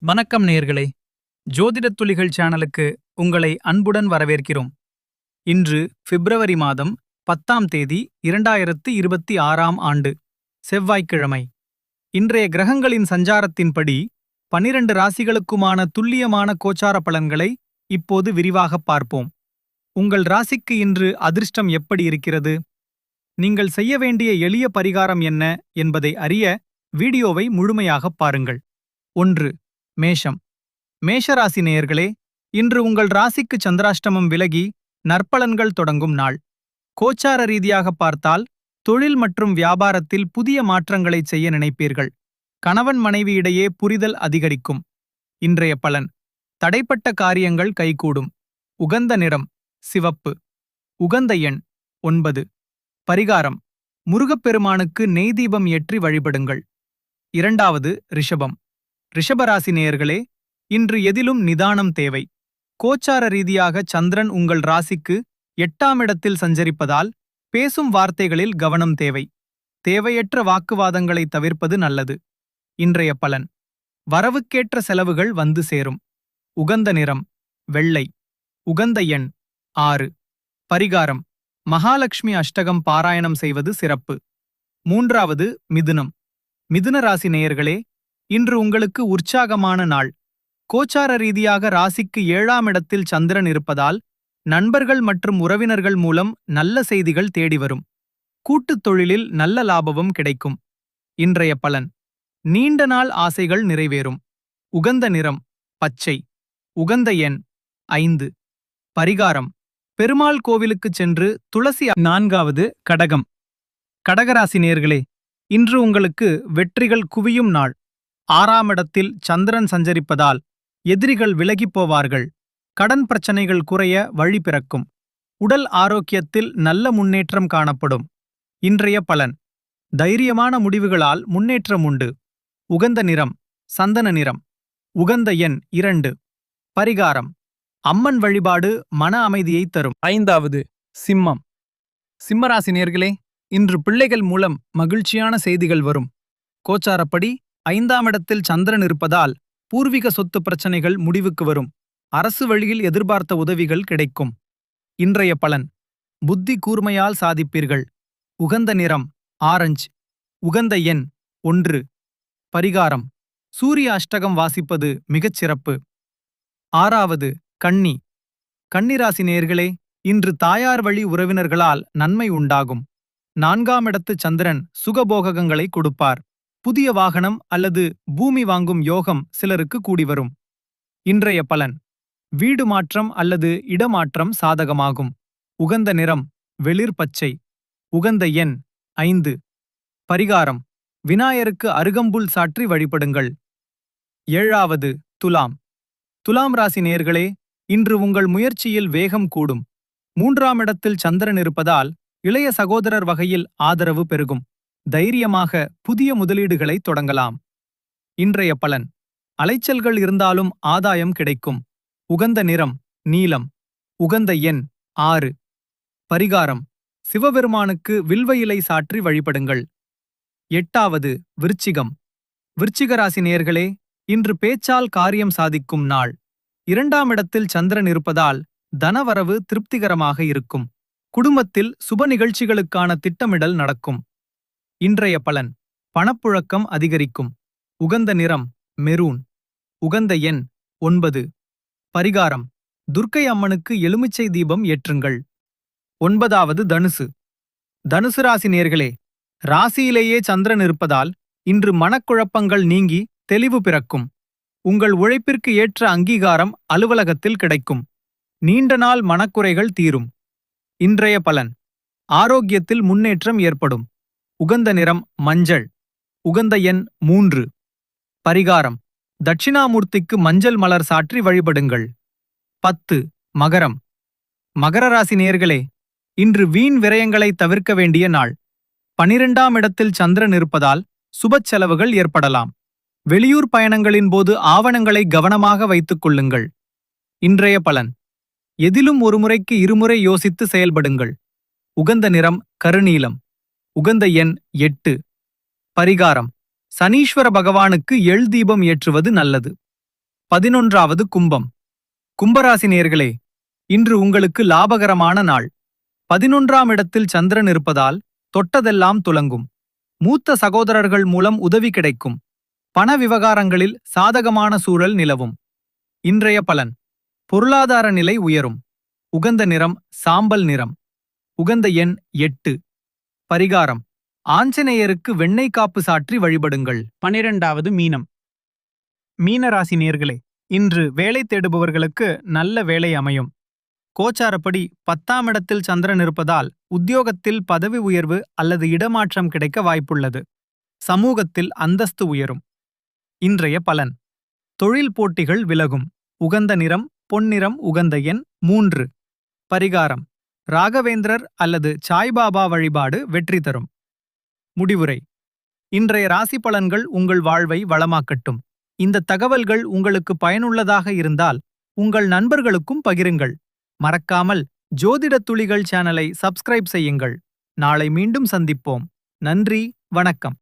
வணக்கம் நேயர்களே. ஜோதிடத் துளிகள் சேனலுக்கு உங்களை அன்புடன் வரவேற்கிறோம். இன்று பிப்ரவரி மாதம் 10ஆம் தேதி 2026ஆம் ஆண்டு செவ்வாய்க்கிழமை. இன்றைய கிரகங்களின் சஞ்சாரத்தின்படி 12 ராசிகளுக்குமான துல்லியமான கோச்சார பலன்களை இப்போது விரிவாகப் பார்ப்போம். உங்கள் ராசிக்கு இன்று அதிர்ஷ்டம் எப்படி இருக்கிறது? நீங்கள் செய்ய வேண்டிய எளிய பரிகாரம் என்ன என்பதை அறிய வீடியோவை முழுமையாகப் பாருங்கள். 1. மேஷம். மேஷராசி நேயர்களே, இன்று உங்கள் ராசிக்கு சந்திராஷ்டமம் விலகி நற்பலன்கள் தொடங்கும் நாள். கோச்சார ரீதியாக பார்த்தால் தொழில் மற்றும் வியாபாரத்தில் புதிய மாற்றங்களைச் செய்ய நினைப்பீர்கள். கணவன் மனைவி இடையே புரிதல் அதிகரிக்கும். இன்றைய பலன்: தடைப்பட்ட காரியங்கள் கைகூடும். உகந்த நிறம் சிவப்பு. உகந்த எண் 9. பரிகாரம்: முருகப்பெருமானுக்கு நெய்தீபம் ஏற்றி வழிபடுங்கள். 2. ரிஷபம். ரிஷபராசி நேயர்களே, இன்று எதிலும் நிதானம் தேவை. கோச்சார ரீதியாக சந்திரன் உங்கள் ராசிக்கு 8ஆம் இடத்தில் சஞ்சரிப்பதால் பேசும் வார்த்தைகளில் கவனம் தேவை. தேவையற்ற வாக்குவாதங்களை தவிர்ப்பது நல்லது. இன்றைய பலன்: வரவுக்கேற்ற செலவுகள் வந்து சேரும். உகந்த நிறம் வெள்ளை. உகந்த எண் 6. பரிகாரம்: மகாலட்சுமி அஷ்டகம் பாராயணம் செய்வது சிறப்பு. 3. மிதுனம். மிதுன ராசி நேயர்களே, இன்று உங்களுக்கு உற்சாகமான நாள். கோச்சார ரீதியாக ராசிக்கு 7ஆம் இடத்தில் சந்திரன் இருப்பதால் நண்பர்கள் மற்றும் உறவினர்கள் மூலம் நல்ல செய்திகள் தேடி வரும். கூட்டுத் தொழிலில் நல்ல லாபமும் கிடைக்கும். இன்றைய பலன்: நீண்ட நாள் ஆசைகள் நிறைவேறும். உகந்த நிறம் பச்சை. உகந்த எண் 5. பரிகாரம்: பெருமாள் கோவிலுக்குச் சென்று துளசி. 4. கடகம். கடகராசி நேயர்களே, இன்று உங்களுக்கு வெற்றிகள் குவியும் நாள். 6ஆம் இடத்தில் சந்திரன் சஞ்சரிப்பதால் எதிரிகள் விலகிப் போவார்கள். கடன் பிரச்சனைகள் குறைய வழி பிறக்கும். உடல் ஆரோக்கியத்தில் நல்ல முன்னேற்றம் காணப்படும். இன்றைய பலன்: தைரியமான முடிவுகளால் முன்னேற்றம் உண்டு. உகந்த நிறம் சந்தன நிறம். உகந்த எண் 2. பரிகாரம்: அம்மன் வழிபாடு மன அமைதியை தரும். 5. சிம்மம். சிம்மராசி நேயர்களே, இன்று பிள்ளைகள் மூலம் மகிழ்ச்சியான செய்திகள் வரும். கோச்சாரப்படி 5ஆம் இடத்தில் சந்திரன் இருப்பதால் பூர்வீக சொத்து பிரச்சனைகள் முடிவுக்கு வரும். அரசு வழியில் எதிர்பார்த்த உதவிகள் கிடைக்கும். இன்றைய பலன்: புத்தி கூர்மையால் சாதிப்பீர்கள். உகந்த நிறம் ஆரஞ்சு. உகந்த எண் 1. பரிகாரம்: சூரிய அஷ்டகம் வாசிப்பது மிகச் சிறப்பு. 6. கன்னி. கன்னிராசி நேயர்களே, இன்று தாயார் வழி உறவினர்களால் நன்மை உண்டாகும். 4ஆம் இடத்து சந்திரன் சுகபோகங்களை கொடுப்பார். புதிய வாகனம் அல்லது பூமி வாங்கும் யோகம் சிலருக்கு கூடிவரும். இன்றைய பலன்: வீடு மாற்றம் அல்லது இடமாற்றம் சாதகமாகும். உகந்த நிறம் வெளிர் பச்சை. உகந்த எண் 5. பரிகாரம்: விநாயகருக்கு அருகம்புல் சாற்றி வழிபடுங்கள். 7. துலாம். துலாம் ராசி நேயர்களே, இன்று உங்கள் முயற்சியில் வேகம் கூடும். 3ஆம் இடத்தில் சந்திரன் இருப்பதால் இளைய சகோதரர் வகையில் ஆதரவு பெருகும். தைரியமாக புதிய முதலீடுகளை தொடங்கலாம். இன்றைய பலன்: அலைச்சல்கள் இருந்தாலும் ஆதாயம் கிடைக்கும். உகந்த நிறம் நீலம். உகந்த எண் 6. பரிகாரம்: சிவபெருமானுக்கு வில்வ இலை சாற்றி வழிபடுங்கள். 8. விருச்சிகம். விருச்சிக ராசி நேயர்களே, இன்று பேச்சால் காரியம் சாதிக்கும் நாள். 2ஆம் இடத்தில் சந்திரன் இருப்பதால் தனவரவு திருப்திகரமாக இருக்கும். குடும்பத்தில் சுப நிகழ்ச்சிகளுக்கான திட்டமிடல் நடக்கும். இன்றைய பலன்: பணப்புழக்கம் அதிகரிக்கும். உகந்த நிறம் மெரூன். உகந்த எண் 9. பரிகாரம்: துர்க்கை அம்மனுக்கு எலுமிச்சை தீபம் ஏற்றுங்கள். 9. தனுசு. தனுசு ராசி நேயர்களே, ராசியிலேயே சந்திரன் இருப்பதால் இன்று மனக்குழப்பங்கள் நீங்கி தெளிவு பிறக்கும். உங்கள் உழைப்பிற்கு ஏற்ற அங்கீகாரம் அலுவலகத்தில் கிடைக்கும். நீண்ட நாள் மனக்குறைகள் தீரும். இன்றைய பலன்: ஆரோக்கியத்தில் முன்னேற்றம் ஏற்படும். உகந்த நிறம் மஞ்சள். உகந்த எண் 3. பரிகாரம்: தட்சிணாமூர்த்திக்கு மஞ்சள் மலர் சாற்றி வழிபடுங்கள். 10. மகரம். மகர ராசி நேயர்களே, இன்று வீண் விரயங்களை தவிர்க்க வேண்டிய நாள். 12ஆம் இடத்தில் சந்திரன் இருப்பதால் சுப செலவுகள் ஏற்படலாம். வெளியூர் பயணங்களின் போது ஆவணங்களை கவனமாக வைத்துக் கொள்ளுங்கள். இன்றைய பலன்: எதிலும் ஒருமுறைக்கு இருமுறை யோசித்து செயல்படுங்கள். உகந்த நிறம் கருநீலம். உகந்த எண் 8. பரிகாரம்: சனீஸ்வர பகவானுக்கு எள் தீபம் ஏற்றுவது நல்லது. 11வது கும்பம். கும்பராசி நேயர்களே, இன்று உங்களுக்கு லாபகரமான நாள். 11ஆம் இடத்தில் சந்திரன் இருப்பதால் தொட்டதெல்லாம் துலங்கும். மூத்த சகோதரர்கள் மூலம் உதவி கிடைக்கும். பண விவகாரங்களில் சாதகமான சூழல் நிலவும். இன்றைய பலன்: பொருளாதார நிலை உயரும். உகந்த நிறம் சாம்பல் நிறம். உகந்த எண் 8. பரிகாரம்: ஆஞ்சநேயருக்கு வெண்ணெய் காப்பு சாற்றி வழிபடுங்கள். 12வது மீனம். மீனராசி நேயர்களே, இன்று வேலை தேடுபவர்களுக்கு நல்ல வேலை அமையும். கோச்சாரப்படி 10ஆம் இடத்தில் சந்திரன் இருப்பதால் உத்தியோகத்தில் பதவி உயர்வு அல்லது இடமாற்றம் கிடைக்க வாய்ப்புள்ளது. சமூகத்தில் அந்தஸ்து உயரும். இன்றைய பலன்: தொழில் போட்டிகள் விலகும். உகந்த நிறம் பொன்னிறம். உகந்த எண் 3. பரிகாரம்: ராகவேந்திரர் அல்லது சாய்பாபா வழிபாடு வெற்றி தரும். முடிவுரை: இன்றைய ராசி பலன்கள் உங்கள் வாழ்வை வளமாக்கட்டும். இந்த தகவல்கள் உங்களுக்கு பயனுள்ளதாக இருந்தால் உங்கள் நண்பர்களுக்கும் பகிருங்கள். மறக்காமல் ஜோதிடத் துளிகள் சேனலை சப்ஸ்கிரைப் செய்யுங்கள். நாளை மீண்டும் சந்திப்போம். நன்றி, வணக்கம்.